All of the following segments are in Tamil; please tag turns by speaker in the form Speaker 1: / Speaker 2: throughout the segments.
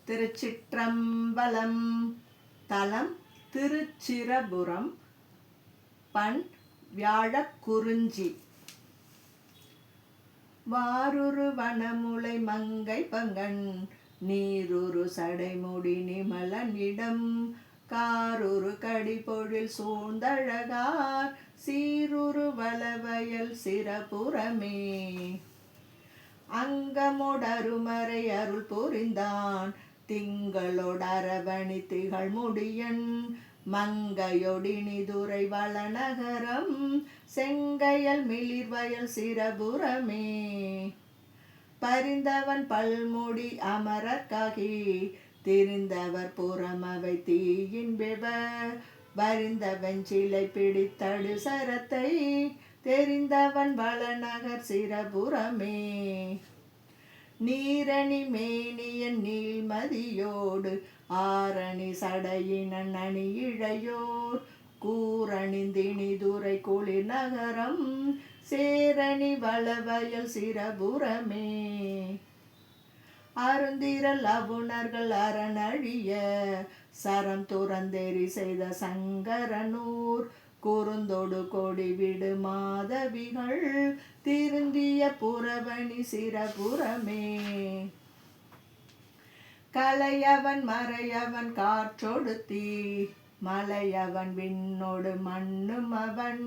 Speaker 1: திருச்சிற்றம்பலம். தலம் திருச்சிரபுரம். பண் வியாழக்குறிஞ்சி. வாருரு வனமுலை மங்கை பங்கன் நீருரு சடைமுடி நிமலனிடம் காருரு கடிபொழில் சூழ்ந்தழகார் சீருரு வளவயல் சிரபுரமே. அங்கமொடருமறை அருள் புரிந்தான் திங்களொடரவணி திகழ் முடியன் மங்கையொடினிதுரை வளநகரம் செங்கையல் மிளிர்வயல் சிரபுரமே. பரிந்தவன் பல்முடி அமரர்காகி திரிந்தவர் புறமவை தீயின் வெவ வரிந்தவன் சிலை பிடித்தடு சரத்தை தெரிந்தவன் வளநகர் சிரபுரமே. நீரணி மேனியன் நீள்மதியோடு ஆரணி சடையினன் அணி இழையோர் கூரணிந்தினிதுரை குளிர் நகரம் சேரணி வளவயல் சிரபுரமே. அருந்திரல் அவுணர்கள் அரணழிய சரம் துறந்தெறி செய்த சங்கரனூர் குறுந்தொடு கொடி விடு மாதவிகள் திருந்திய புறவணி சிரபுரமே. கலையவன் மறையவன் காற்றொடுத்தி மலையவன் விண்ணோடு மண்ணும் அவன்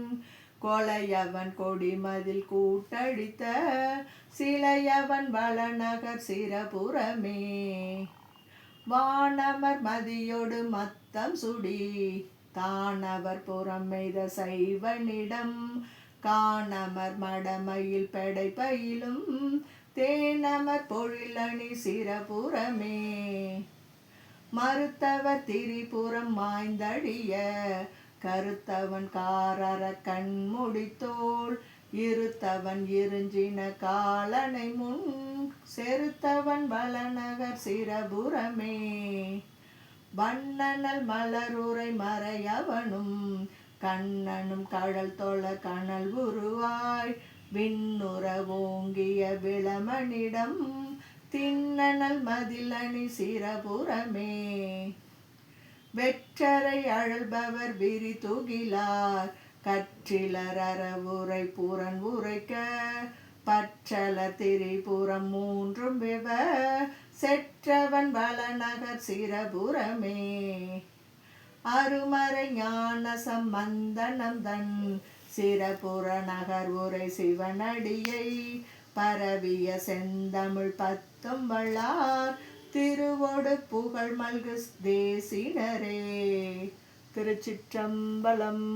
Speaker 1: கொலையவன் கொடிமதில் கூட்டடித்த சிலையவன் வளநகர் சிரபுரமே. வானமர் மதியோடு மத்தம் சுடி தானவர் புறம் எய்த சைவனிடம் காணமர் மடமையில் பெடை பயிலும் தேனமர் பொழிலணி சிரபுரமே. மறுத்தவர் திரிபுரம் மாய்ந்தடிய கருத்தவன் காரர கண்முடித்தோள் இருத்தவன் இருஞ்சின காலனை முன் செருத்தவன் வளநகர் சிரபுரமே. வண்ணனல் மலருரை மறையவனும் கண்ணனும் கடல் தொழ கனல் உருவாய் விண்ணுற ஓங்கிய விளமனிடம் திண்ணனல் மதிலணி சிரபுரமே. வெற்றரை அழல்பவர் விரி துகிலார் கற்றிலர் அறவுரை புறன் உரைக்க பற்றலர் திரிபுரம் மூன்றும் வெவ செற்றவன் வளநகர் சிரபுரமே. அருமறை ஞான சம்பந்தனம் தன் சிரபுர நகர் உரை சிவனடியை பரவிய செந்தமிழ் பத்தும் வள்ளார் திருவொடு புகழ் மல்கு தேசினரே. திருச்சிற்றம்பலம்.